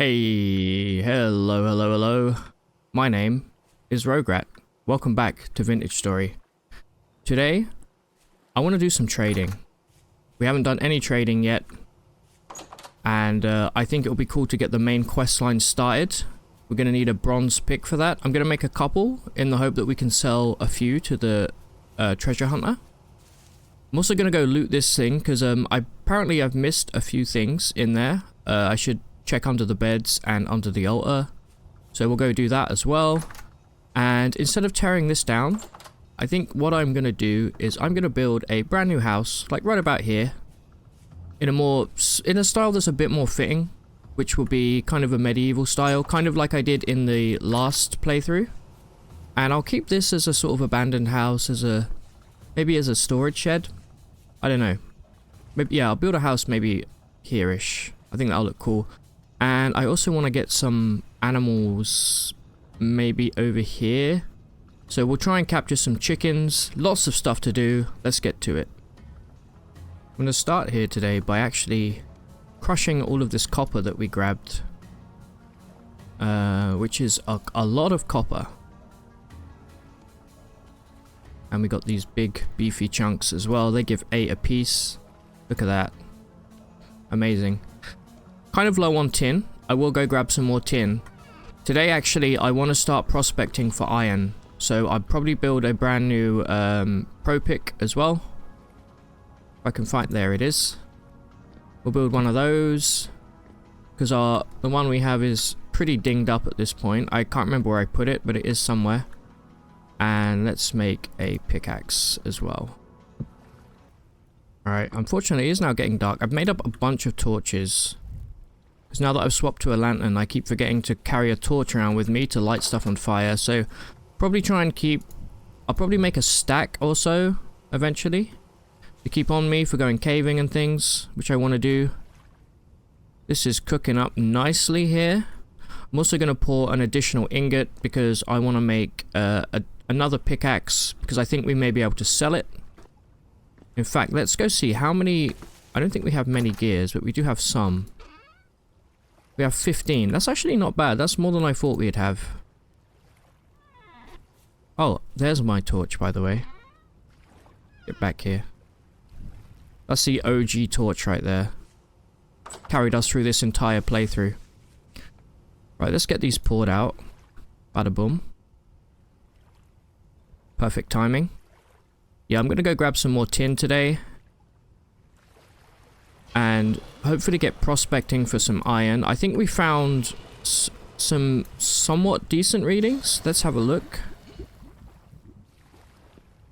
Hey, hello. My name is Rograt. Welcome back to Vintage Story. Today, I want to do some trading. We haven't done any trading yet, and I think it'll be cool to get the main quest line started. We're going to need a bronze pick for that. I'm going to make a couple in the hope that we can sell a few to the treasure hunter. I'm also going to go loot this thing because apparently I've missed a few things in there. I should check under the beds and under the altar. So we'll go do that as well. And instead of tearing this down, I think what I'm going to do is I'm going to build a brand new house, like right about here, in a style that's a bit more fitting, which will be kind of a medieval style, kind of like I did in the last playthrough. And I'll keep this as a sort of abandoned house, maybe as a storage shed. I don't know. Maybe, yeah, I'll build a house maybe here-ish. I think that'll look cool. And I also want to get some animals maybe over here. So we'll try and capture some chickens. Lots of stuff to do. Let's get to it. I'm going to start here today by actually crushing all of this copper that we grabbed. Which is a lot of copper. And we got these big beefy chunks as well. They give 8 a piece. Look at that. Amazing. Kind of low on tin. I will go grab some more tin. Today actually I want to start prospecting for iron. So I'll probably build a brand new pro pick as well. If I can find, there it is. We'll build one of those. Because the one we have is pretty dinged up at this point. I can't remember where I put it, but it is somewhere. And let's make a pickaxe as well. Alright, unfortunately it is now getting dark. I've made up a bunch of torches. Because now that I've swapped to a lantern, I keep forgetting to carry a torch around with me to light stuff on fire. So, probably try and keep... I'll probably make a stack or so, eventually. To keep on me for going caving and things, which I want to do. This is cooking up nicely here. I'm also going to pour an additional ingot because I want to make another pickaxe. Because I think we may be able to sell it. In fact, let's go see how many... I don't think we have many gears, but we do have some. We have 15. That's actually not bad. That's more than I thought we'd have. Oh, there's my torch, by the way. Get back here. That's the OG torch right there. Carried us through this entire playthrough. Right, let's get these poured out. Bada boom. Perfect timing. Yeah, I'm going to go grab some more tin today. And hopefully get prospecting for some iron. I think we found some somewhat decent readings. Let's have a look.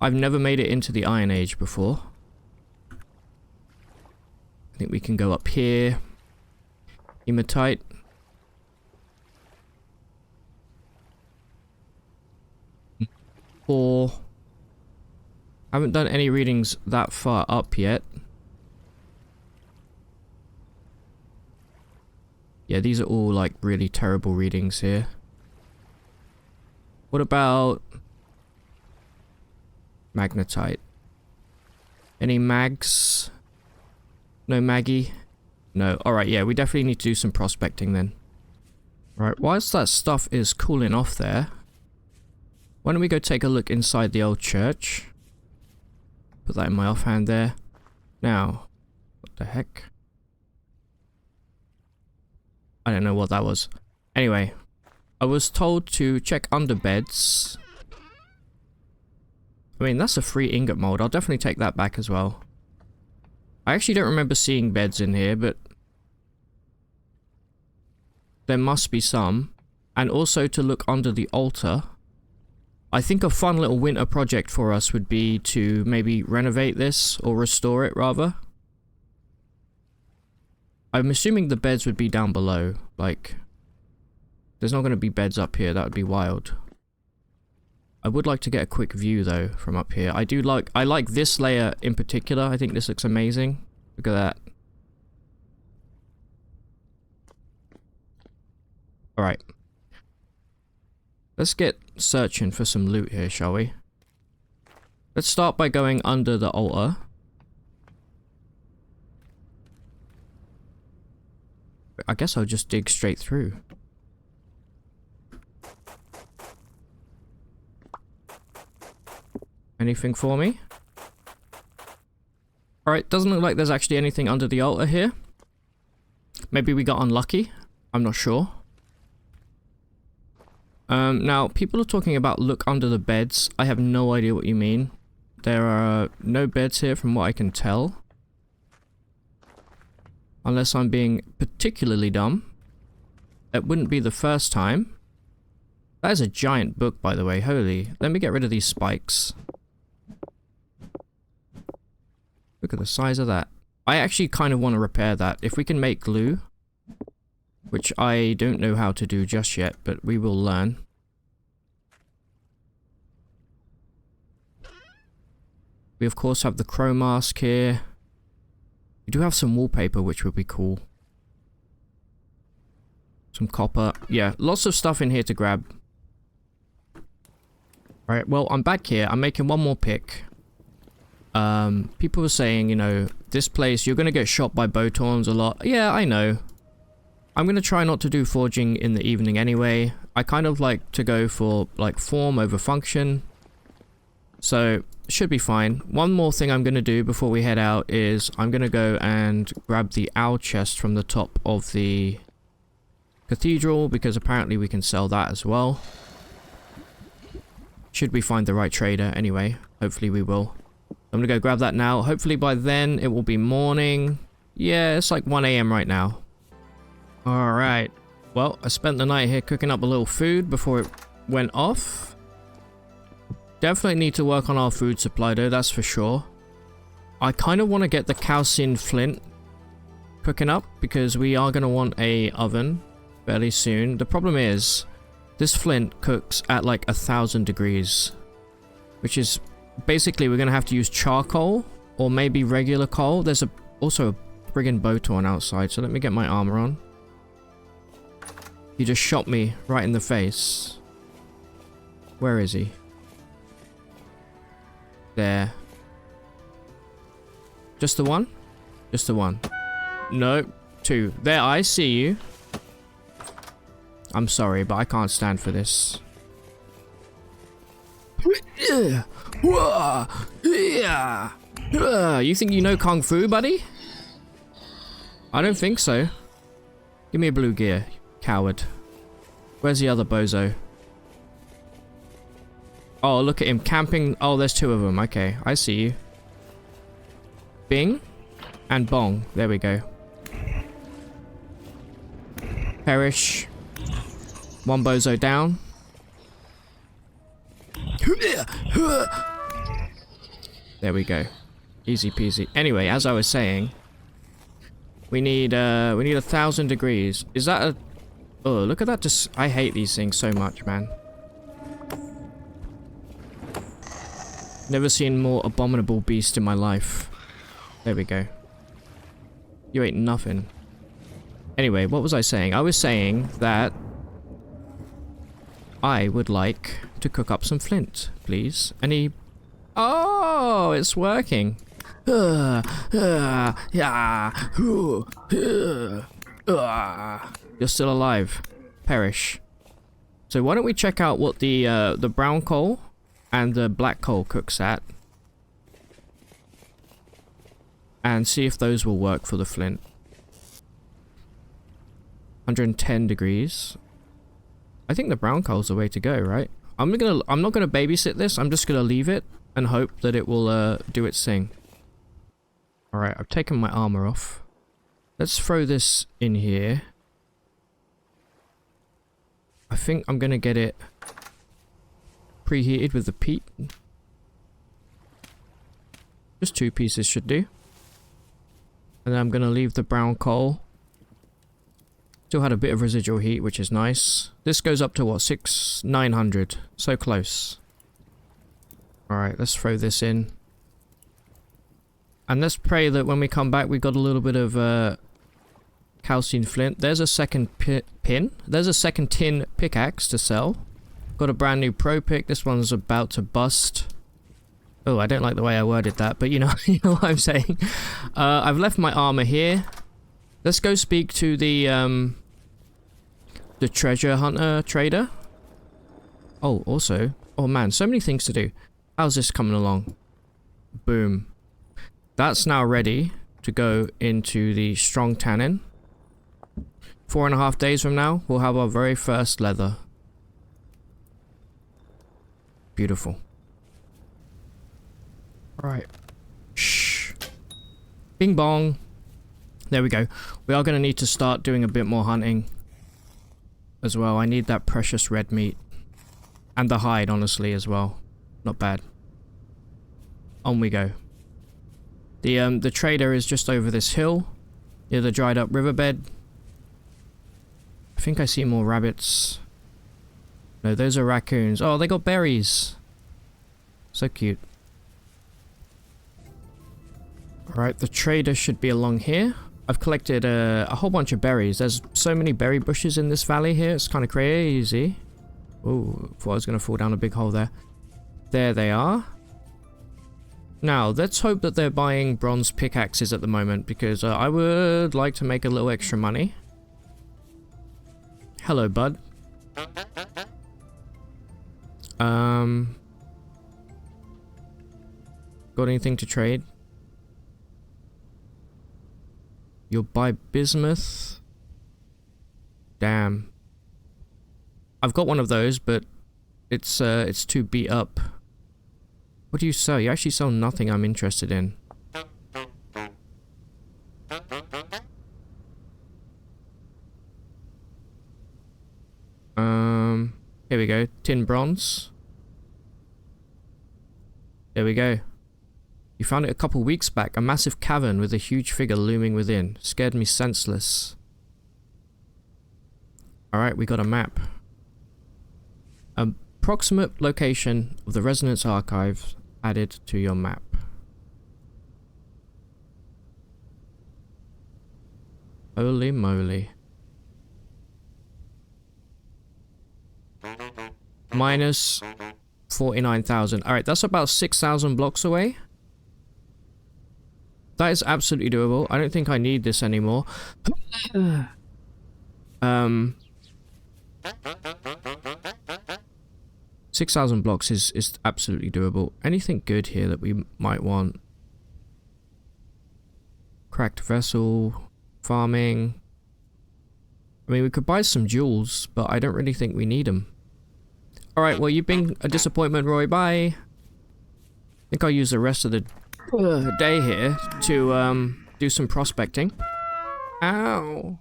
I've never made it into the Iron Age before. I think we can go up here. Hematite. Or... I haven't done any readings that far up yet. Yeah, these are all like really terrible readings here. What about magnetite? Any mags? No Maggie? No. Alright, yeah, we definitely need to do some prospecting then. Right, whilst that stuff is cooling off there, why don't we go take a look inside the old church? Put that in my offhand there. Now, what the heck? I don't know what that was. Anyway, I was told to check under beds. I mean, that's a free ingot mold. I'll definitely take that back as well. I actually don't remember seeing beds in here, but there must be some. And also to look under the altar. I think a fun little winter project for us would be to maybe renovate this, or restore it rather. I'm assuming the beds would be down below, like, there's not going to be beds up here, that would be wild. I would like to get a quick view though, from up here. I like this layer in particular, I think this looks amazing. Look at that. Alright. Let's get searching for some loot here, shall we? Let's start by going under the altar. I guess I'll just dig straight through. Anything for me? Alright, doesn't look like there's actually anything under the altar here. Maybe we got unlucky. I'm not sure. Now, people are talking about look under the beds. I have no idea what you mean. There are no beds here from what I can tell. Unless I'm being particularly dumb. It wouldn't be the first time. That is a giant book, by the way. Holy. Let me get rid of these spikes. Look at the size of that. I actually kind of want to repair that. If we can make glue, which I don't know how to do just yet, but we will learn. We of course have the crow mask here. We do have some wallpaper, which would be cool. Some copper. Yeah, lots of stuff in here to grab. Right, well, I'm back here. I'm making one more pick. People were saying, you know, this place, you're going to get shot by bowtorns a lot. Yeah, I know. I'm going to try not to do foraging in the evening anyway. I kind of like to go for, like, form over function. So, should be fine. One more thing I'm going to do before we head out is I'm going to go and grab the owl chest from the top of the cathedral, because apparently we can sell that as well. Should we find the right trader anyway. Hopefully we will. I'm gonna go grab that now. Hopefully by then it will be morning. Yeah, it's like 1 AM right now. Alright. Well, I spent the night here cooking up a little food before it went off. Definitely need to work on our food supply though, that's for sure. I kind of want to get the calcine flint cooking up because we are going to want a oven fairly soon. The problem is this flint cooks at like 1,000 degrees, which is basically we're going to have to use charcoal or maybe regular coal. There's also a friggin' bowtorn outside, so let me get my armor on. He just shot me right in the face. Where is he? There. Just the one? Just the one. No, 2. There, I see you. I'm sorry, but I can't stand for this. You think you know Kung Fu, buddy? I don't think so. Give me a blue gear, coward. Where's the other bozo? Oh, look at him camping. Oh, there's 2 of them. Okay, I see you. Bing and bong. There we go. Perish. 1 bozo down. There we go. Easy peasy. Anyway, as I was saying, we need 1,000 degrees. Is that a... Oh, look at that. Just, I hate these things so much, man. Never seen more abominable beast in my life. There we go. You ain't nothing. Anyway, what was I saying? I was saying that I would like to cook up some flint, please. Any... Oh, it's working. You're still alive. Perish. So why don't we check out what the brown coal and the black coal cooks at, and see if those will work for the flint. 110 degrees. I think the brown coal's the way to go, right? I'm not gonna babysit this. I'm just gonna leave it and hope that it will do its thing. All right, I've taken my armor off. Let's throw this in here. I think I'm gonna get it preheated with the peat. Just 2 pieces should do. And then I'm gonna leave the brown coal. Still had a bit of residual heat, which is nice. This goes up to what, 900. So close. Alright, let's throw this in. And let's pray that when we come back we got a little bit of calcine flint. There's a second pin. There's a second tin pickaxe to sell. Got a brand new pro pick. This one's about to bust. Oh, I don't like the way I worded that, but you know, you know what I'm saying. I've left my armor here. Let's go speak to the treasure hunter trader. Oh, also, oh man, so many things to do. How's this coming along? Boom. That's now ready to go into the strong tannin. 4.5 days from now, we'll have our very first leather. Beautiful. Alright. Shh. Bing bong. There we go. We are going to need to start doing a bit more hunting as well. I need that precious red meat. And the hide, honestly, as well. Not bad. On we go. The trader is just over this hill, near the dried up riverbed. I think I see more rabbits. No, those are raccoons. Oh, they got berries. So cute. Alright, the trader should be along here. I've collected a whole bunch of berries. There's so many berry bushes in this valley here. It's kind of crazy. Oh, thought I was going to fall down a big hole there. There they are. Now, let's hope that they're buying bronze pickaxes at the moment, because I would like to make a little extra money. Hello, bud. Got anything to trade? You'll buy bismuth? Damn. I've got one of those, but it's too beat up. What do you sell? You actually sell nothing I'm interested in. Here we go. Tin bronze. There we go. You found it a couple weeks back. A massive cavern with a huge figure looming within. Scared me senseless. Alright, we got a map. Approximate location of the Resonance Archive added to your map. Holy moly. Minus 49,000. Alright, that's about 6,000 blocks away. That is absolutely doable. I don't think I need this anymore. 6,000 blocks is absolutely doable. Anything good here that we might want? Cracked vessel, farming. I mean, we could buy some jewels, but I don't really think we need them. Alright, well, you've been a disappointment, Roy. Bye. I think I'll use the rest of the day here to do some prospecting. Ow.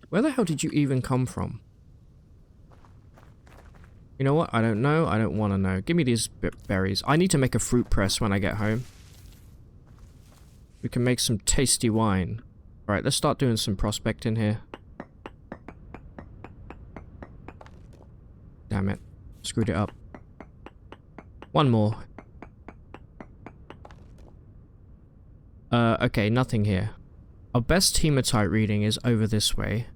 Where the hell did you even come from? You know what? I don't know. I don't want to know. Give me these berries. I need to make a fruit press when I get home. We can make some tasty wine. Alright, let's start doing some prospecting here. Damn it. Screwed it up. One more. Okay, nothing here. Our best hematite reading is over this way.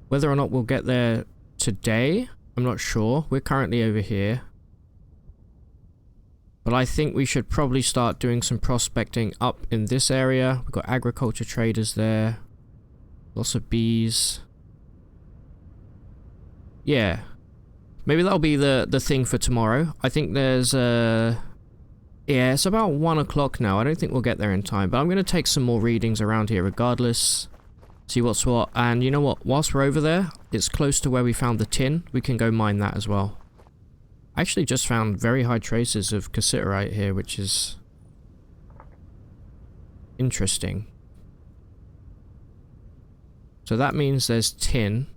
Whether or not we'll get there today, I'm not sure. We're currently over here. But I think we should probably start doing some prospecting up in this area. We've got agriculture traders there. Lots of bees. Yeah. Maybe that'll be the thing for tomorrow. I think there's yeah, it's about 1 o'clock now. I don't think we'll get there in time. But I'm going to take some more readings around here regardless. See what's what. And you know what? Whilst we're over there, it's close to where we found the tin. We can go mine that as well. I actually just found very high traces of cassiterite here, which is interesting. So that means there's tin.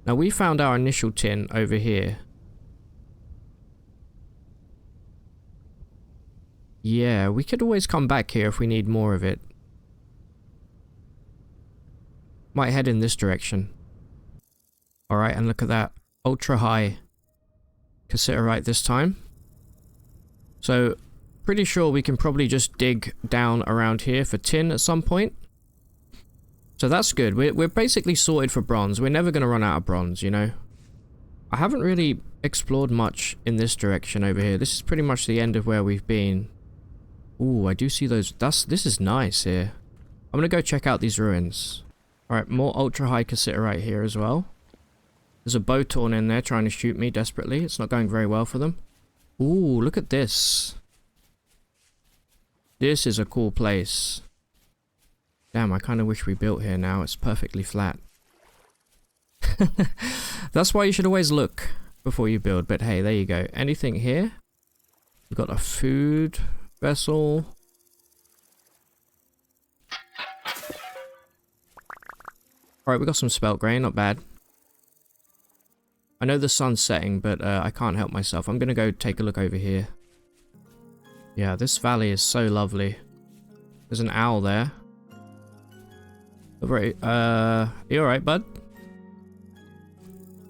Now we found our initial tin over here. Yeah, we could always come back here if we need more of it. Might head in this direction. Alright, and look at that. Ultra high cassiterite this time. So, pretty sure we can probably just dig down around here for tin at some point. So that's good. We're basically sorted for bronze. We're never going to run out of bronze, you know. I haven't really explored much in this direction over here. This is pretty much the end of where we've been. Ooh, I do see those. This is nice here. I'm gonna go check out these ruins. Alright, more ultra high cassiterite here as well. There's a bowtorn in there trying to shoot me desperately. It's not going very well for them. Ooh, look at this. This is a cool place. Damn, I kind of wish we built here now. It's perfectly flat. That's why you should always look before you build. But hey, there you go. Anything here? We've got a food vessel. Alright, we got some spelt grain. Not bad. I know the sun's setting, but I can't help myself. I'm going to go take a look over here. Yeah, this valley is so lovely. There's an owl there. Right, you alright, bud?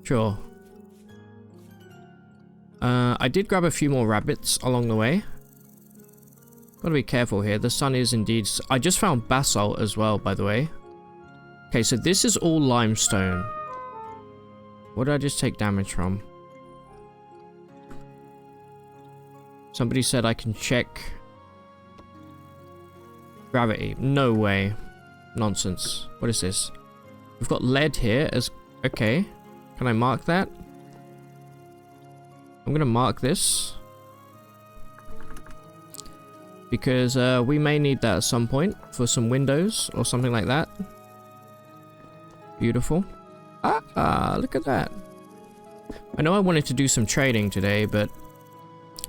Sure. I did grab a few more rabbits along the way. Gotta be careful here. The sun is indeed... I just found basalt as well, by the way. Okay, so this is all limestone. What did I just take damage from? Somebody said I can check... gravity. No way. Nonsense. What is this? We've got lead here as... Okay. Can I mark that? I'm gonna mark this. Because we may need that at some point for some windows or something like that. Beautiful. Ah, look at that. I know I wanted to do some trading today, but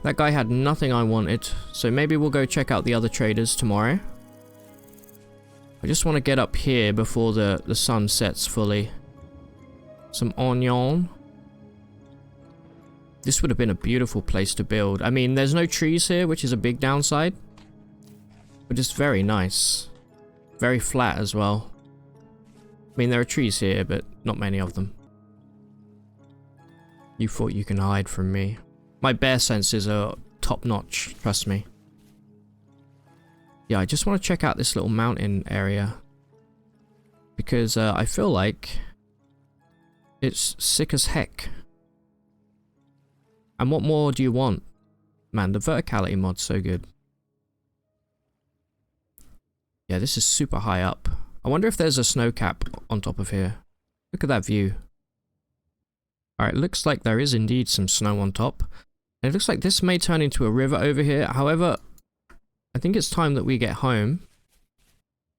that guy had nothing I wanted. So maybe we'll go check out the other traders tomorrow. I just want to get up here before the sun sets fully. Some onion. This would have been a beautiful place to build. I mean, there's no trees here, which is a big downside. But it's very nice. Very flat as well. I mean, there are trees here, but not many of them. You thought you can hide from me. My bear senses are top-notch, trust me. Yeah, I just want to check out this little mountain area. Because I feel like it's sick as heck. And what more do you want? Man, the verticality mod's so good. Yeah, this is super high up. I wonder if there's a snow cap on top of here. Look at that view. Alright, looks like there is indeed some snow on top. And it looks like this may turn into a river over here. However, I think it's time that we get home.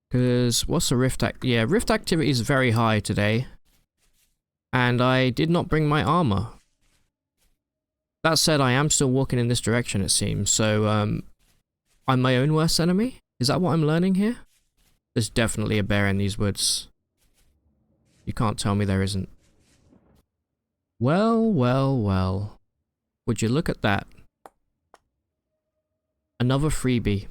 Because, what's the rift yeah, rift activity is very high today. And I did not bring my armor. That said, I am still walking in this direction, it seems. So, I'm my own worst enemy? Is that what I'm learning here? There's definitely a bear in these woods. You can't tell me there isn't. Well, well, well. Would you look at that? Another freebie.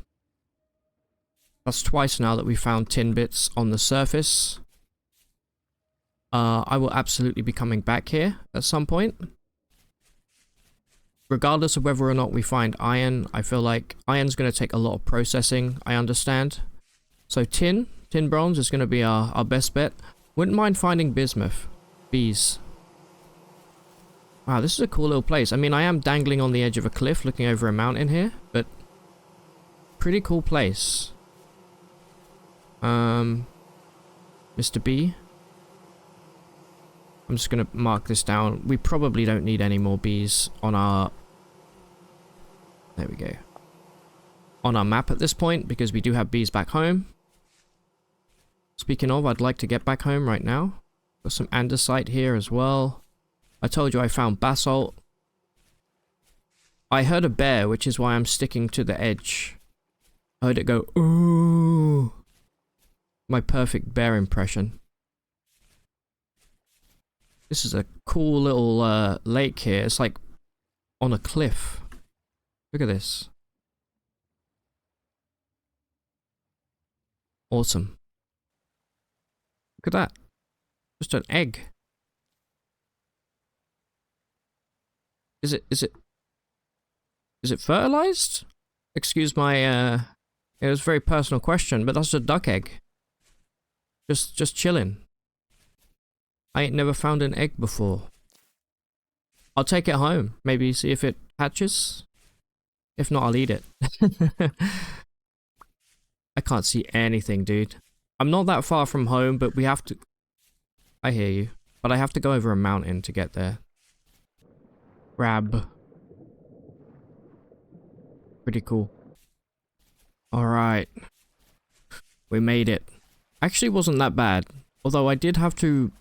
That's twice now that we found tin bits on the surface. I will absolutely be coming back here at some point. Regardless of whether or not we find iron, I feel like iron's going to take a lot of processing, I understand. So tin bronze is going to be our best bet. Wouldn't mind finding bismuth. Bees. Wow, this is a cool little place. I mean, I am dangling on the edge of a cliff looking over a mountain here, but pretty cool place. Mr. B. I'm just going to mark this down. We probably don't need any more bees on our... There we go. On our map at this point, because we do have bees back home. Speaking of, I'd like to get back home right now. Got some andesite here as well. I told you I found basalt. I heard a bear, which is why I'm sticking to the edge. I heard it go, ooh. My perfect bear impression. This is a cool little lake here. It's like on a cliff. Look at this. Awesome. Look at that. Just an egg. Is it fertilized? Excuse my it was a very personal question, but that's a duck egg. Just chilling. I ain't never found an egg before. I'll take it home. Maybe see if it hatches. If not, I'll eat it. I can't see anything, dude. I'm not that far from home, but we have to... I hear you. But I have to go over a mountain to get there. Grab. Pretty cool. Alright. We made it. Actually wasn't that bad. Although I did have to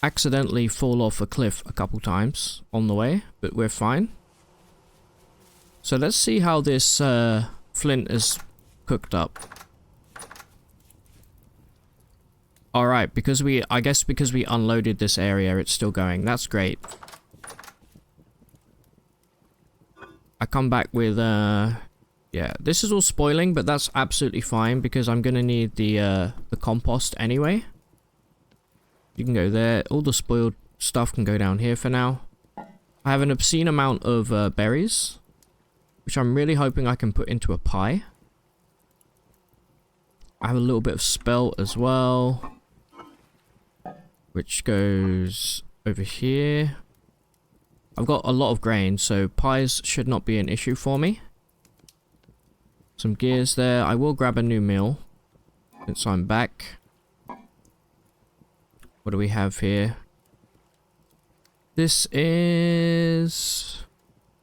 accidentally fall off a cliff a couple times on the way. But we're fine. So let's see how this flint is cooked up. Alright, I guess because we unloaded this area, it's still going. That's great. I come back with, yeah, this is all spoiling, but that's absolutely fine because I'm gonna need the compost anyway. You can go there. All the spoiled stuff can go down here for now. I have an obscene amount of berries, which I'm really hoping I can put into a pie. I have a little bit of spelt as well, which goes over here. I've got a lot of grain, so pies should not be an issue for me. Some gears there. I will grab a new meal since I'm back. What do we have here? This is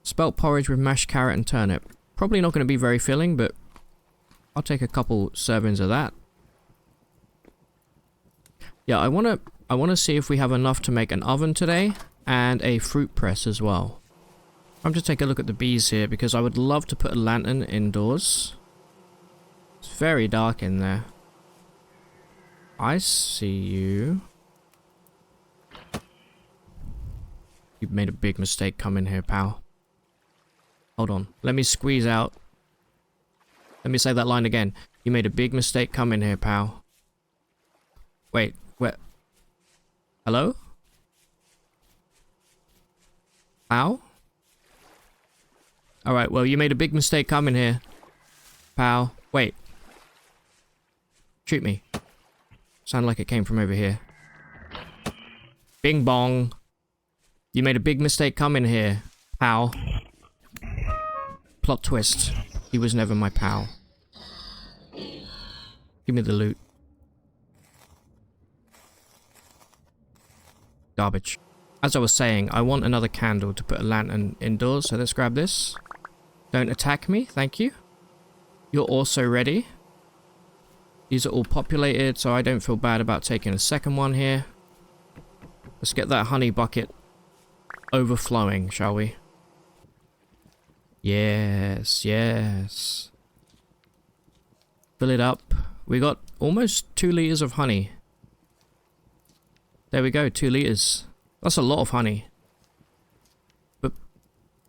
spelt porridge with mashed carrot and turnip. Probably not going to be very filling, but I'll take a couple servings of that. Yeah, I want to see if we have enough to make an oven today and a fruit press as well. I'm just take a look at the bees here because I would love to put a lantern indoors. It's very dark in there. I see you. You've made a big mistake coming here, pal. Hold on. Let me squeeze out. Let me say that line again. You made a big mistake coming here, pal. Wait, where? Hello? Pal? Alright, well, you made a big mistake coming here, pal. Wait. Shoot me. Sounded like it came from over here. Bing bong. You made a big mistake coming here, pal. Plot twist. He was never my pal. Give me the loot. Garbage. As I was saying, I want another candle to put a lantern indoors, so let's grab this. Don't attack me, thank you. You're also ready. These are all populated, so I don't feel bad about taking a second one here. Let's get that honey bucket overflowing, shall we? Yes, yes. Fill it up. We got almost 2 liters of honey. There we go, 2 liters. That's a lot of honey. But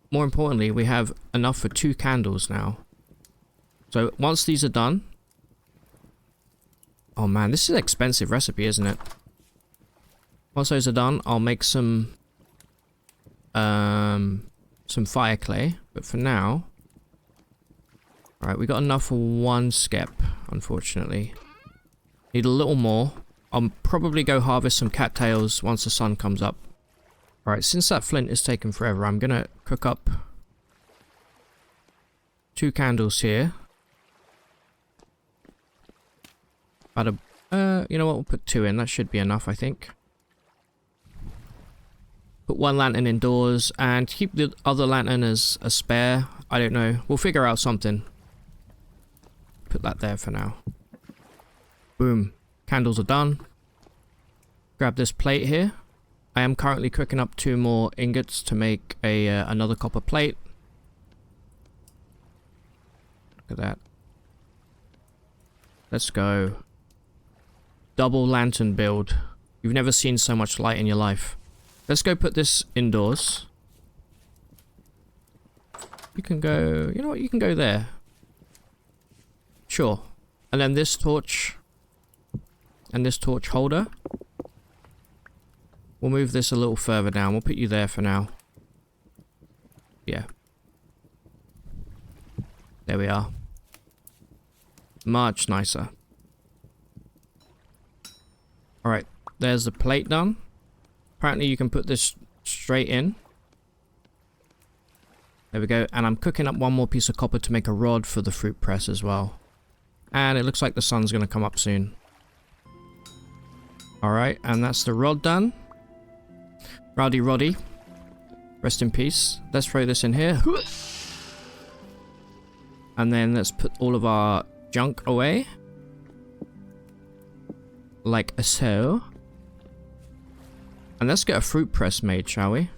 more importantly, we have enough for 2 candles now. So once these are done... Oh man, this is an expensive recipe, isn't it? Once those are done, I'll make some fire clay. But for now... Alright, we got enough for 1 skep, unfortunately. Need a little more. I'll probably go harvest some cattails once the sun comes up. Alright, since that flint is taking forever, I'm gonna cook up 2 candles here. About a... you know what, we'll put 2 in. That should be enough, I think. Put 1 lantern indoors and keep the other lantern as a spare. I don't know. We'll figure out something. Put that there for now. Boom. Candles are done. Grab this plate here. I am currently cooking up 2 more ingots to make a another copper plate. Look at that. Let's go. Double lantern build. You've never seen so much light in your life. Let's go put this indoors. You can go... You know what? You can go there. Sure. And then this torch... And this torch holder. We'll move this a little further down. We'll put you there for now. Yeah. There we are. Much nicer. Alright. There's the plate done. Apparently you can put this straight in. There we go. And I'm cooking up one more piece of copper to make a rod for the fruit press as well. And it looks like the sun's going to come up soon. Alright, and that's the rod done. Rowdy Roddy. Rest in peace. Let's throw this in here. And then let's put all of our junk away. Like so. And let's get a fruit press made, shall we?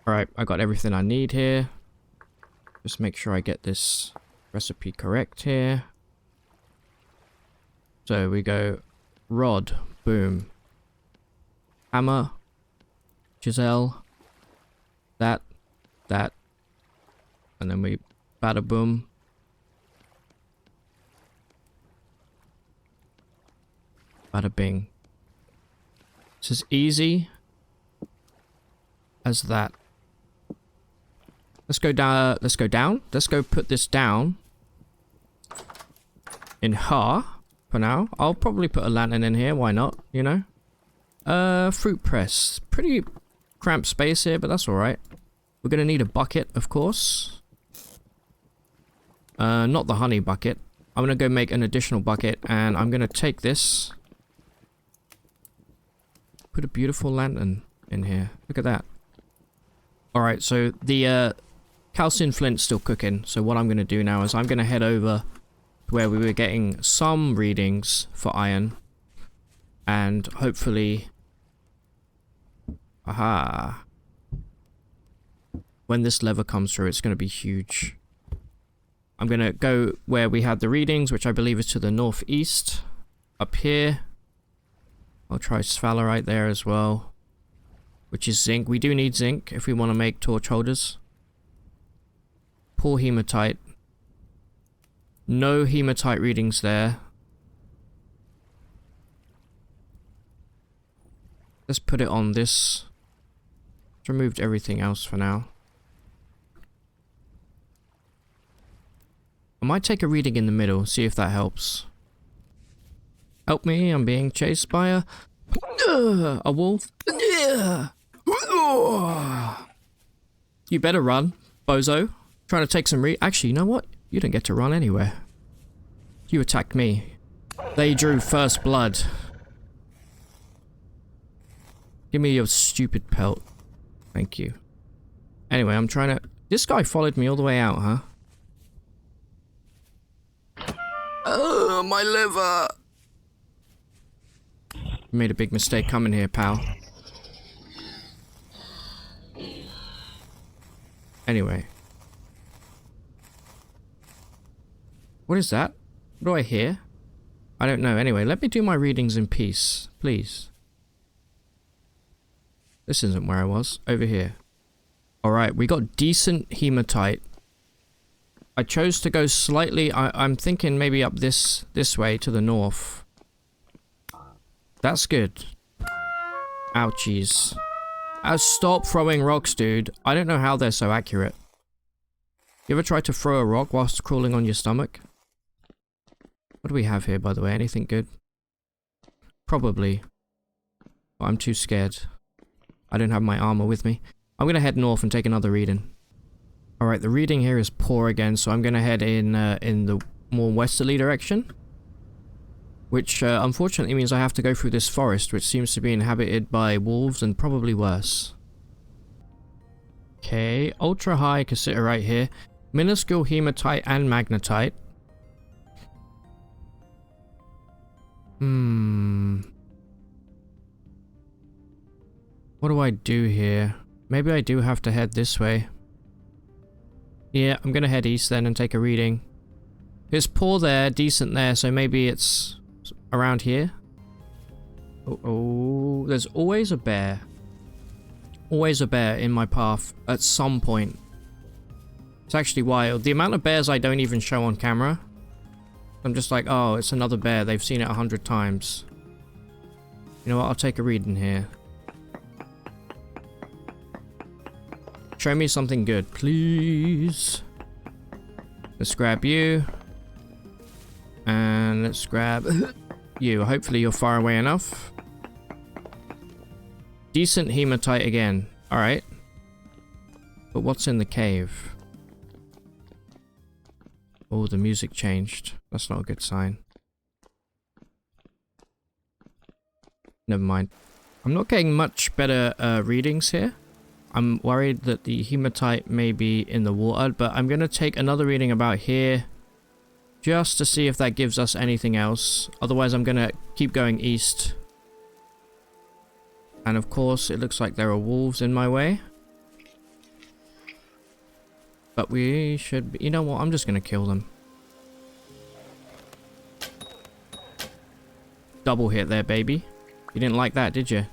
Alright, I got everything I need here. Just make sure I get this recipe correct here. So we go rod, boom. Hammer, chisel, that, and then we bada boom. Bada bing. It's as easy as that. Let's go down. Let's go down. Let's go put this down in Ha for now. I'll probably put a lantern in here. Why not? You know. Fruit press. Pretty cramped space here, but that's all right. We're gonna need a bucket, of course. Not the honey bucket. I'm gonna go make an additional bucket, and I'm gonna take this. Put a beautiful lantern in here. Look at that. Alright, so the calcium flint's still cooking. So what I'm going to do now is I'm going to head over to where we were getting some readings for iron. And hopefully... Aha. When this lever comes through, it's going to be huge. I'm going to go where we had the readings, which I believe is to the northeast. Up here. I'll try sphalerite there as well. Which is zinc. We do need zinc if we want to make torch holders. Poor hematite. No hematite readings there. Let's put it on this. Let's remove everything else for now. I might take a reading in the middle, see if that helps. Help me, I'm being chased by a wolf. You better run, bozo. Trying to take some actually, you know what? You don't get to run anywhere. You attacked me. They drew first blood. Give me your stupid pelt. Thank you. Anyway, I'm trying to... This guy followed me all the way out, huh? Oh, my liver! You made a big mistake coming here, pal. Anyway. What is that? What do I hear? I don't know. Anyway, let me do my readings in peace, please. This isn't where I was. Over here. Alright, we got decent hematite. I chose to go slightly... I'm thinking maybe up this way to the north. That's good. Ouchies. Stop throwing rocks, dude. I don't know how they're so accurate. You ever tried to throw a rock whilst crawling on your stomach? What do we have here, by the way? Anything good? Probably. But I'm too scared. I don't have my armor with me. I'm gonna head north and take another reading. Alright, the reading here is poor again, so I'm gonna head in the more westerly direction. Which, unfortunately means I have to go through this forest, which seems to be inhabited by wolves and probably worse. Okay, ultra high cassiterite here. Minuscule hematite and magnetite. What do I do here? Maybe I do have to head this way. Yeah, I'm gonna head east then and take a reading. It's poor there, decent there, so maybe it's around here. Oh, there's always a bear. Always a bear in my path at some point. It's actually wild. The amount of bears I don't even show on camera. I'm just like, oh, it's another bear. They've seen it 100 times. You know what? I'll take a reading here. Show me something good, please. Let's grab you. And let's grab you. Hopefully you're far away enough. Decent hematite again. Alright. But what's in the cave? Oh, the music changed. That's not a good sign. Never mind. I'm not getting much better readings here. I'm worried that the hematite may be in the water, but I'm going to take another reading about here just to see if that gives us anything else. Otherwise, I'm going to keep going east. And of course, it looks like there are wolves in my way. But we should be... You know what? I'm just going to kill them. Double hit there, baby. You didn't like that, did you?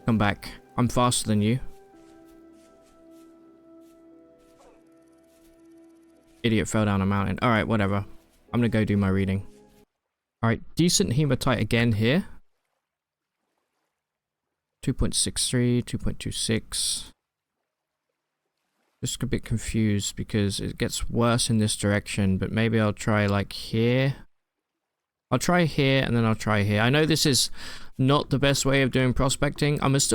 Come back. I'm faster than you. Idiot fell down a mountain. Alright, whatever. I'm gonna go do my reading. Alright, decent hematite again here. 2.63, 2.26. Just a bit confused because it gets worse in this direction, but maybe I'll try like here. I'll try here and then I'll try here. I know this is not the best way of doing prospecting. I went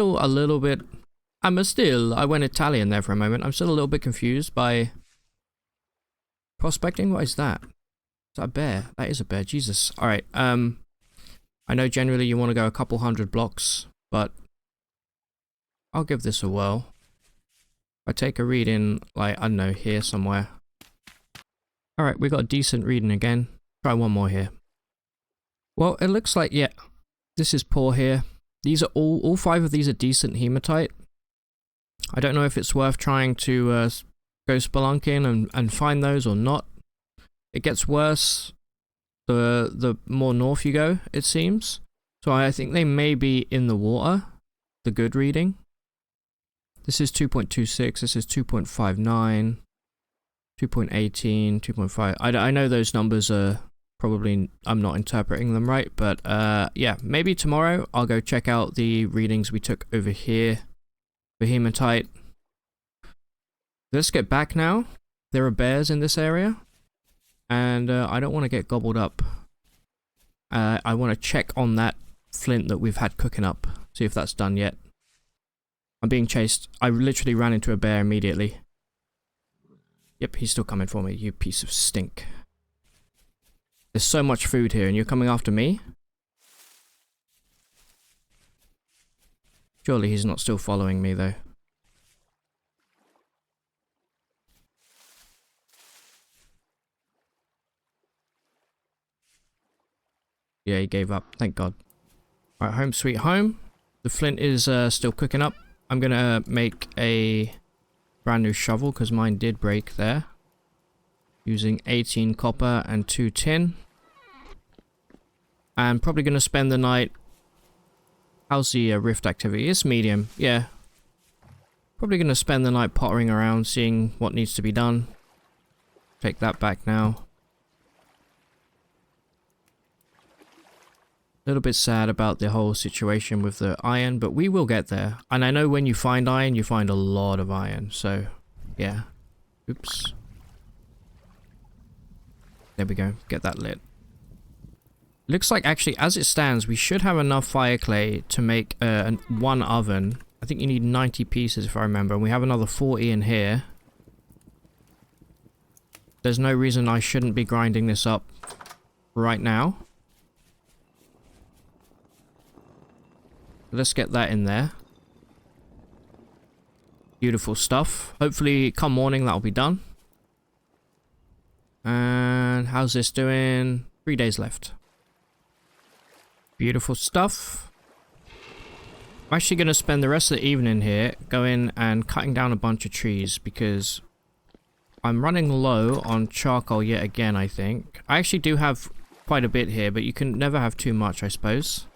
Italian there for a moment. I'm still a little bit confused by prospecting. What is that? Is that a bear? That is a bear. Jesus. Alright, I know generally you want to go a couple hundred blocks, but I'll give this a whirl. I take a read in, like, I don't know, here somewhere. Alright, we got a decent reading again. Try one more here. Well, it looks like, yeah, this is poor here. These are all 5 of these are decent hematite. I don't know if it's worth trying to go spelunking and find those or not. It gets worse the more north you go, it seems. So I think they may be in the water, the good reading. This is 2.26, this is 2.59, 2.18, 2.5. I know those numbers are probably, I'm not interpreting them right, but yeah, maybe tomorrow I'll go check out the readings we took over here for hematite. Let's get back now. There are bears in this area, and I don't want to get gobbled up. I want to check on that flint that we've had cooking up, see if that's done yet. I'm being chased. I literally ran into a bear immediately. Yep, he's still coming for me, you piece of stink. There's so much food here and you're coming after me? Surely he's not still following me though. Yeah, he gave up, thank God. Alright, home sweet home. The flint is still cooking up. I'm gonna make a brand new shovel because mine did break there. Using 18 copper and 2 tin. I'm probably gonna spend the night... How's the rift activity? It's medium, yeah. Probably gonna spend the night pottering around, seeing what needs to be done. Take that back now. A little bit sad about the whole situation with the iron, but we will get there. And I know when you find iron, you find a lot of iron, so yeah. Oops. There we go, get that lit. Looks like actually, as it stands, we should have enough fire clay to make one oven. I think you need 90 pieces if I remember, and we have another 40 in here. There's no reason I shouldn't be grinding this up right now. Let's get that in there. Beautiful stuff. Hopefully come morning that'll be done. And how's this doing? 3 days left. Beautiful stuff. I'm actually going to spend the rest of the evening here going and cutting down a bunch of trees because I'm running low on charcoal yet again, I think. I actually do have quite a bit here, but you can never have too much, I suppose.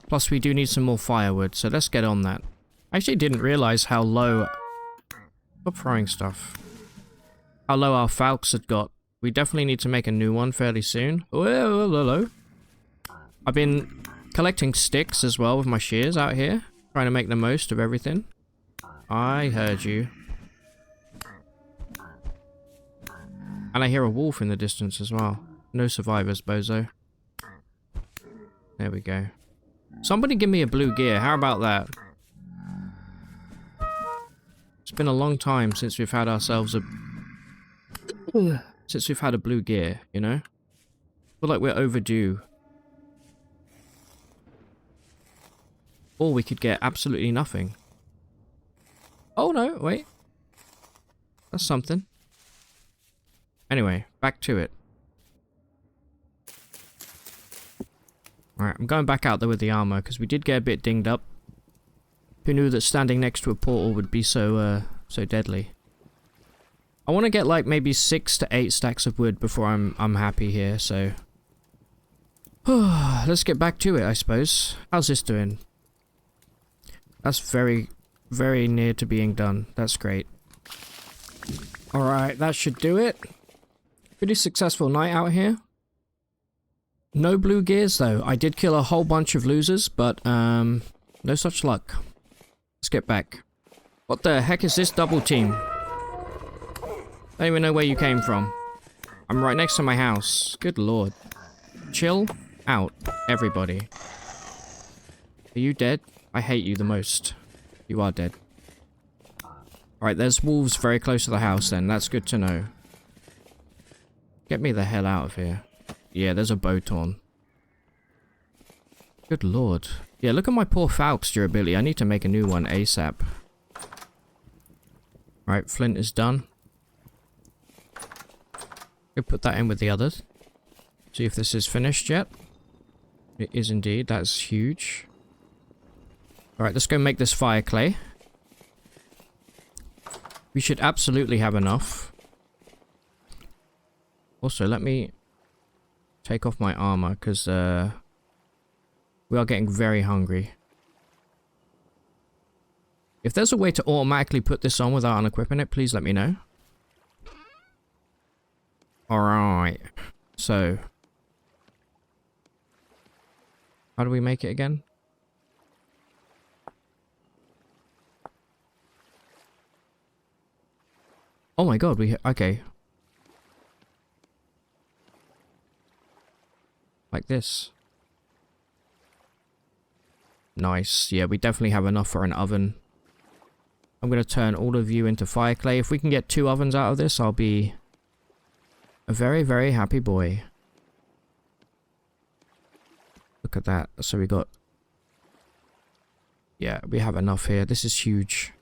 Plus, we do need some more firewood, so let's get on that. I actually didn't realize how low... Stop throwing stuff. How low our falcons had got. We definitely need to make a new one fairly soon. Oh, hello. I've been collecting sticks as well with my shears out here. Trying to make the most of everything. I heard you. And I hear a wolf in the distance as well. No survivors, bozo. There we go. Somebody give me a blue gear, how about that? It's been a long time since we've had ourselves a... since we've had a blue gear, you know? I feel like we're overdue. Or we could get absolutely nothing. Oh no, wait. That's something. Anyway, back to it. Alright, I'm going back out there with the armor, because we did get a bit dinged up. Who knew that standing next to a portal would be so deadly? I want to get like maybe 6 to 8 stacks of wood before I'm happy here, so... let's get back to it, I suppose. How's this doing? That's very, very near to being done. That's great. Alright, that should do it. Pretty successful night out here. No blue gears though. I did kill a whole bunch of losers, but no such luck. Let's get back. What the heck is this double team? I don't even know where you came from. I'm right next to my house. Good lord. Chill out, everybody. Are you dead? I hate you the most. You are dead. Alright, there's wolves very close to the house then. That's good to know. Get me the hell out of here. Yeah, there's a boat on. Good lord. Yeah, look at my poor Falc's durability. I need to make a new one ASAP. Alright, flint is done. Go put that in with the others. See if this is finished yet. It is indeed. That's huge. Alright, let's go make this fire clay. We should absolutely have enough. Also, let me take off my armor, because we are getting very hungry. If there's a way to automatically put this on without unequipping it, please let me know. Alright. So. How do we make it again? Oh my god, okay. Like this. Nice. Yeah, we definitely have enough for an oven. I'm going to turn all of you into fire clay. If we can get 2 ovens out of this, I'll be a very, very happy boy. Look at that. So we got... yeah, we have enough here. This is huge.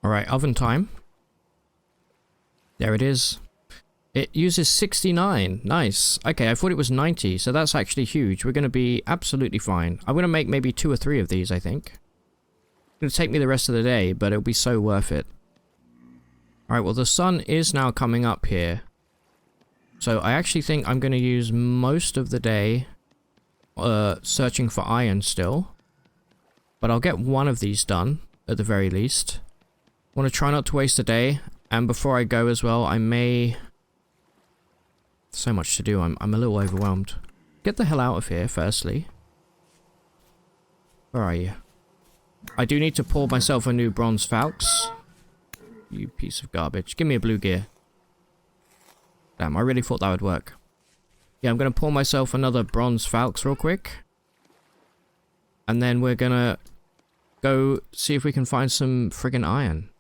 Alright, oven time. There it is. It uses 69. Nice. Okay, I thought it was 90, so that's actually huge. We're going to be absolutely fine. I'm going to make maybe 2 or 3 of these, I think. It's going to take me the rest of the day, but it'll be so worth it. Alright, well the sun is now coming up here. So I actually think I'm going to use most of the day searching for iron still. But I'll get 1 of these done, at the very least. I want to try not to waste a day. And before I go as well, I may... so much to do, I'm a little overwhelmed. Get the hell out of here, firstly. Where are you? I do need to pour myself a new bronze Falx. You piece of garbage. Give me a blue gear. Damn, I really thought that would work. Yeah, I'm going to pour myself another bronze Falx real quick. And then we're going to go see if we can find some friggin' iron.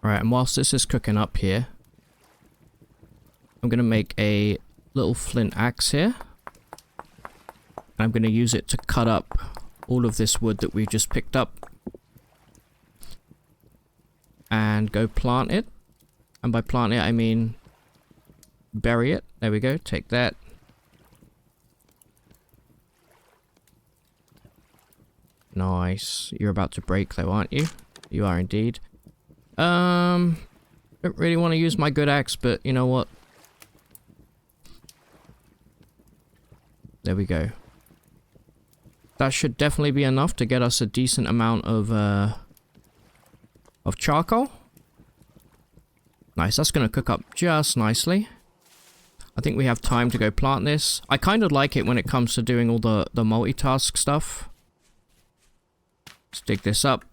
Alright, and whilst this is cooking up here, I'm going to make a little flint axe here. And I'm going to use it to cut up all of this wood that we've just picked up. And go plant it. And by plant it, I mean bury it. There we go, take that. Nice. You're about to break though, aren't you? You are indeed. Don't really want to use my good axe, but you know what? There we go. That should definitely be enough to get us a decent amount of charcoal. Nice, that's going to cook up just nicely. I think we have time to go plant this. I kind of like it when it comes to doing all the multitask stuff. Let's dig this up.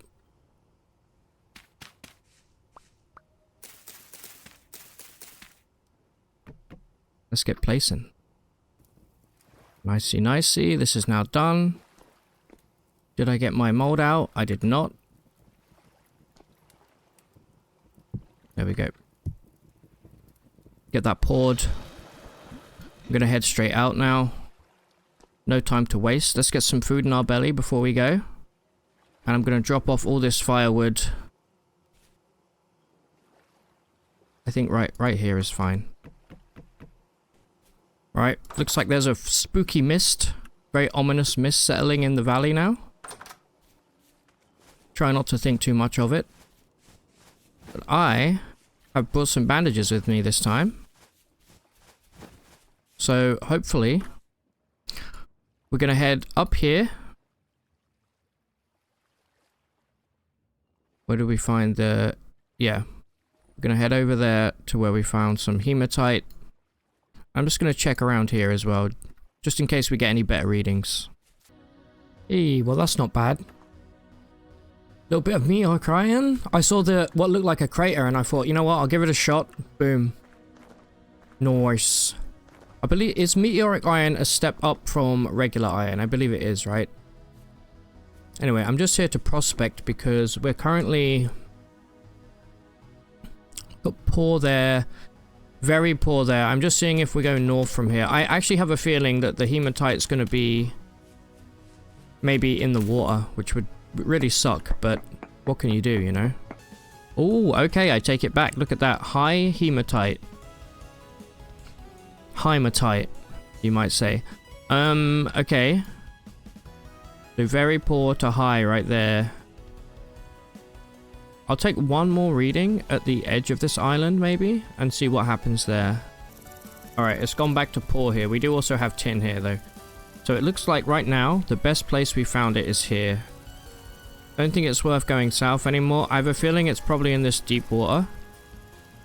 Let's get placing. Nicey, nicey. This is now done. Did I get my mold out? I did not. There we go. Get that poured. I'm gonna head straight out now. No time to waste. Let's get some food in our belly before we go. And I'm gonna drop off all this firewood. I think right here is fine. Right, looks like there's a spooky mist. Very ominous mist settling in the valley now. Try not to think too much of it. But I have brought some bandages with me this time. So hopefully we're gonna head up here. Where do we find the... Yeah. We're gonna head over there to where we found some hematite. I'm just gonna check around here as well, just in case we get any better readings. Hey, well that's not bad. Little bit of meteor iron. I saw what looked like a crater and I thought, you know what, I'll give it a shot. Boom. Nice. I believe, is meteoric iron a step up from regular iron? I believe it is, right? Anyway, I'm just here to prospect because we're currently... Got poor there. Very poor there. I'm just seeing if we go north from here. I actually have a feeling that the hematite's going to be maybe in the water, which would really suck, but what can you do, you know? Oh, okay, I take it back. Look at that. High hematite. Hematite, you might say. Okay. So very poor to high right there. I'll take one more reading at the edge of this island, maybe, and see what happens there. Alright, it's gone back to poor here. We do also have tin here, though. So it looks like right now, the best place we found it is here. Don't think it's worth going south anymore. I have a feeling it's probably in this deep water.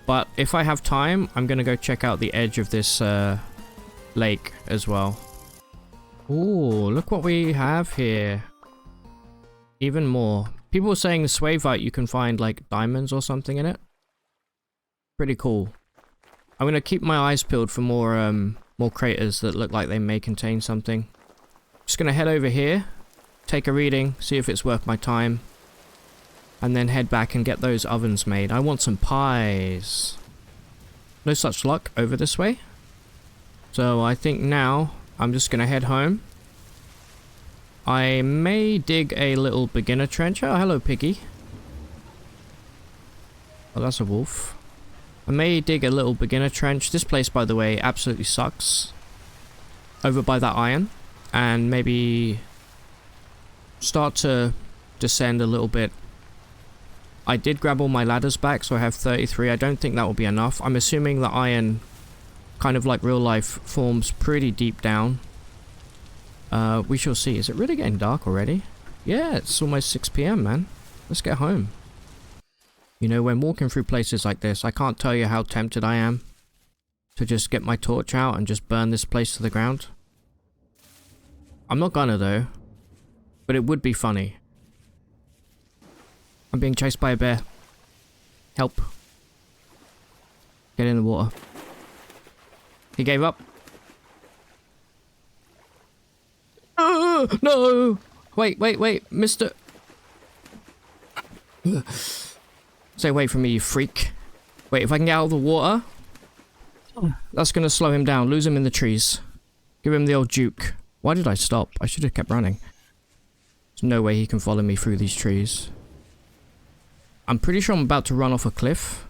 But if I have time, I'm going to go check out the edge of this lake as well. Ooh, look what we have here. Even more. People were saying the swavite you can find like diamonds or something in it. Pretty cool. I'm going to keep my eyes peeled for more craters that look like they may contain something. Just going to head over here. Take a reading, see if it's worth my time. And then head back and get those ovens made. I want some pies. No such luck over this way. So I think now I'm just going to head home. I may dig a little beginner trench. Oh, hello, piggy. Oh, that's a wolf. I may dig a little beginner trench. This place, by the way, absolutely sucks. Over by that iron. And maybe start to descend a little bit. I did grab all my ladders back, so I have 33. I don't think that will be enough. I'm assuming the iron, kind of like real life, forms pretty deep down. We shall see. Is it really getting dark already? Yeah, it's almost 6 PM, man. Let's get home. You know, when walking through places like this, I can't tell you how tempted I am to just get my torch out and just burn this place to the ground. I'm not gonna, though. But it would be funny. I'm being chased by a bear. Help. Get in the water. He gave up. No! Wait, Mr. Stay away from me, you freak. Wait, if I can get out of the water, that's gonna slow him down. Lose him in the trees. Give him the old juke. Why did I stop? I should have kept running. There's no way he can follow me through these trees. I'm pretty sure I'm about to run off a cliff.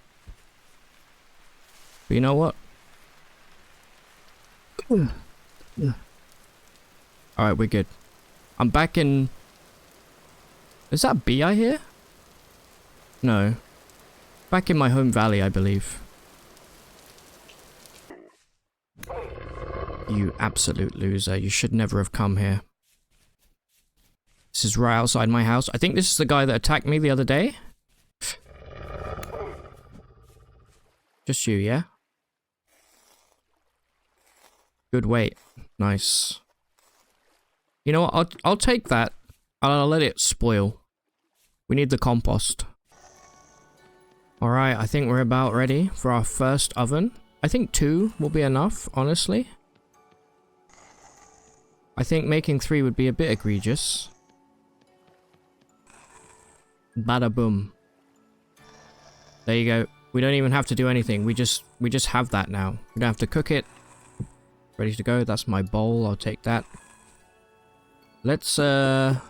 But you know what? Alright, we're good. I'm back in... Is that a bee I hear? No. Back in my home valley, I believe. You absolute loser. You should never have come here. This is right outside my house. I think this is the guy that attacked me the other day. Just you, yeah? Good weight. Nice. You know what? I'll take that. I'll let it spoil. We need the compost. Alright, I think we're about ready for our first oven. I think 2 will be enough, honestly. I think making 3 would be a bit egregious. Bada boom. There you go. We don't even have to do anything. We just have that now. We don't have to cook it. Ready to go. That's my bowl. I'll take that. Let's find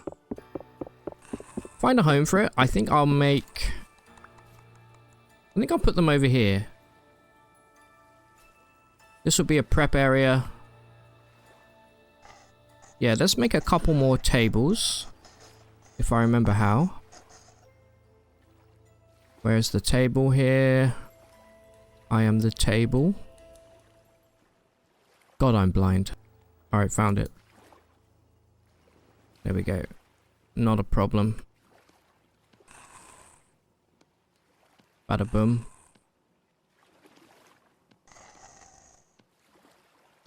a home for it. I think I'll put them over here. This will be a prep area. Yeah, let's make a couple more tables. If I remember how. Where's the table here? I am the table. God, I'm blind. Alright, found it. There we go. Not a problem. Bada boom.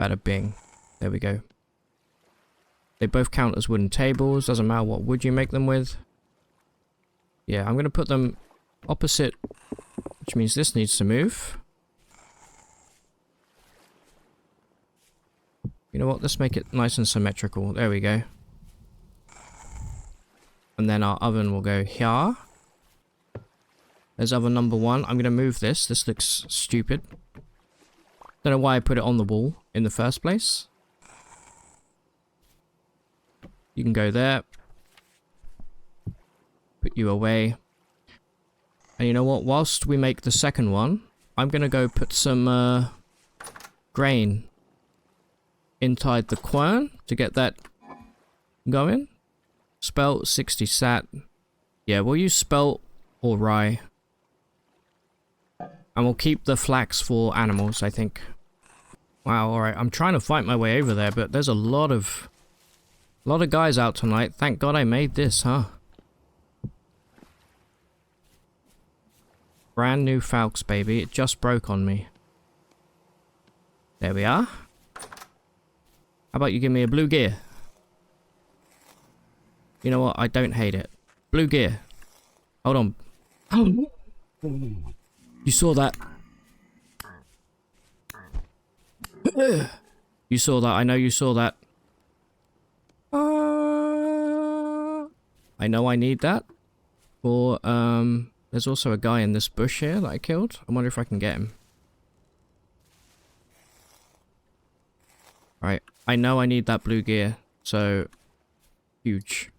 Bada bing. There we go. They both count as wooden tables. Doesn't matter what wood you make them with. Yeah, I'm going to put them opposite, which means this needs to move. You know what? Let's make it nice and symmetrical. There we go. And then our oven will go here. There's oven number 1. I'm going to move this. This looks stupid. Don't know why I put it on the wall in the first place. You can go there. Put you away. And you know what? Whilst we make the second one, I'm going to go put some grain inside the quern to get that going. Spelt 60 sat. Yeah, we'll use spelt or rye. And we'll keep the flax for animals, I think. Wow, alright. I'm trying to fight my way over there, but there's a lot of guys out tonight. Thank God I made this, huh? Brand new Falx, baby. It just broke on me. There we are. How about you give me a blue gear? You know what? I don't hate it. Blue gear. Hold on. You saw that. You saw that. I know you saw that. I know I need that. Or, there's also a guy in this bush here that I killed. I wonder if I can get him. Right. I know I need that blue gear. So, huge.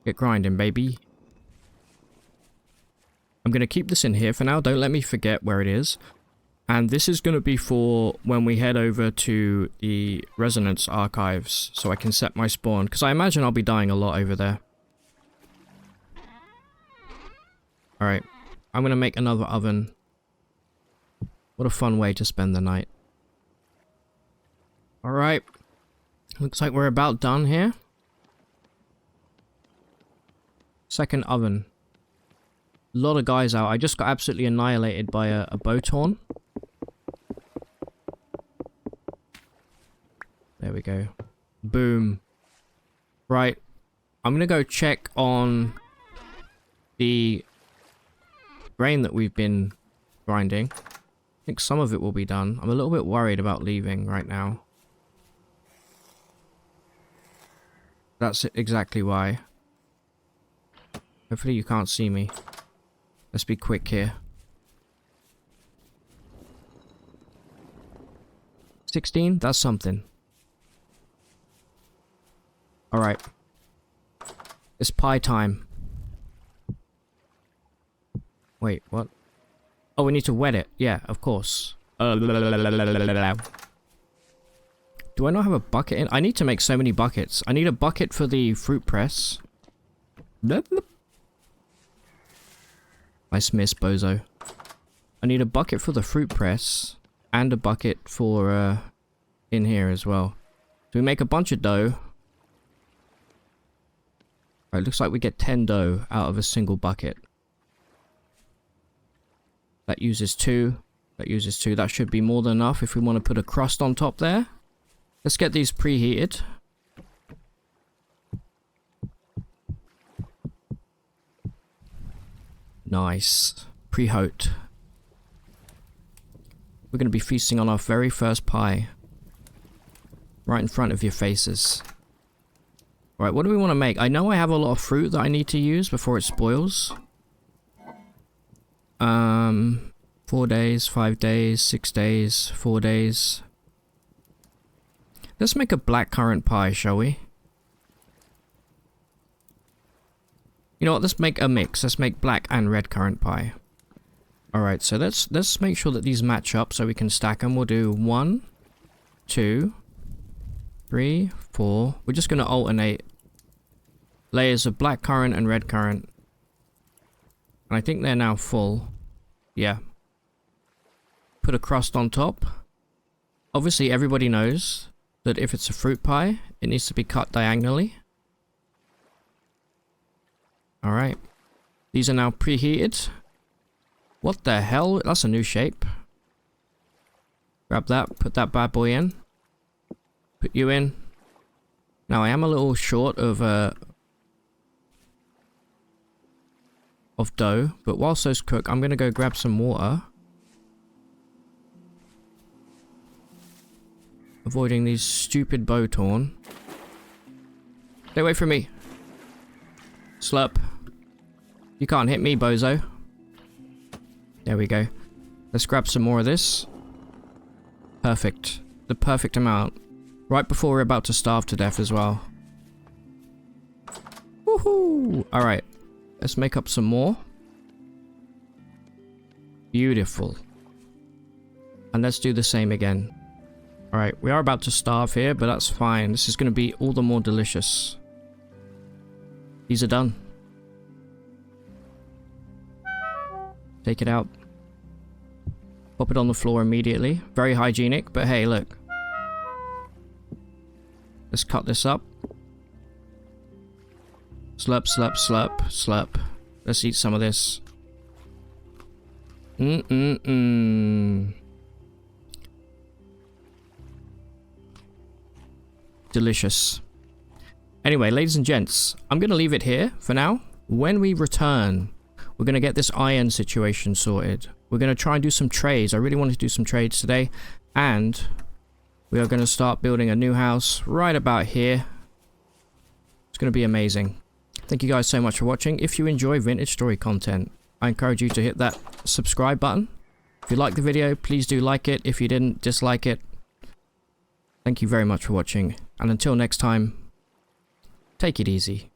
Get grinding, baby. I'm going to keep this in here for now. Don't let me forget where it is. And this is going to be for when we head over to the Resonance Archives. So I can set my spawn. Because I imagine I'll be dying a lot over there. Alright. I'm going to make another oven. What a fun way to spend the night. Alright. Looks like we're about done here. Second oven. A lot of guys out. I just got absolutely annihilated by a bowthorn. There we go. Boom. Right. I'm gonna go check on the grain that we've been grinding. I think some of it will be done. I'm a little bit worried about leaving right now. That's exactly why. Hopefully you can't see me. Let's be quick here. 16? That's something. Alright. It's pie time. Wait, what? Oh, we need to wet it. Yeah, of course. Do I not have a bucket in? I need to make so many buckets. I need a bucket for the fruit press. Nice miss, bozo. I need a bucket for the fruit press. And a bucket for, in here as well. So we make a bunch of dough. Right, looks like we get 10 dough out of a single bucket. That uses 2. That uses 2. That should be more than enough if we want to put a crust on top there. Let's get these preheated. Nice. Pre-hote. We're going to be feasting on our very first pie. Right in front of your faces. Right, what do we want to make? I know I have a lot of fruit that I need to use before it spoils. 4 days, 5 days, 6 days, 4 days. Let's make a black currant pie, shall we? You know what, let's make a mix. Let's make black and red currant pie. Alright, so let's make sure that these match up so we can stack them. We'll do 1, 2, 3, 4. We're just going to alternate layers of black currant and red currant. And I think they're now full. Yeah. Put a crust on top. Obviously, everybody knows that if it's a fruit pie, it needs to be cut diagonally. Alright. These are now preheated. What the hell? That's a new shape. Grab that, put that bad boy in. Put you in. Now I am a little short of dough, but whilst those cook, I'm gonna go grab some water. Avoiding these stupid bow torn. Stay away from me. Slurp. You can't hit me, bozo. There we go. Let's grab some more of this. Perfect. The perfect amount. Right before we're about to starve to death as well. Woohoo! Alright. Let's make up some more. Beautiful. And let's do the same again. Alright, we are about to starve here, but that's fine. This is going to be all the more delicious. These are done. Take it out. Pop it on the floor immediately. Very hygienic, but hey, look. Let's cut this up. Slurp, slurp, slurp, slurp. Let's eat some of this. Delicious. Anyway, ladies and gents, I'm going to leave it here for now. When we return, we're going to get this iron situation sorted. We're going to try and do some trades. I really wanted to do some trades today. And we are going to start building a new house right about here. It's going to be amazing. Thank you guys so much for watching. If you enjoy vintage story content, I encourage you to hit that subscribe button. If you liked the video, please do like it. If you didn't, dislike it. Thank you very much for watching. And until next time, take it easy.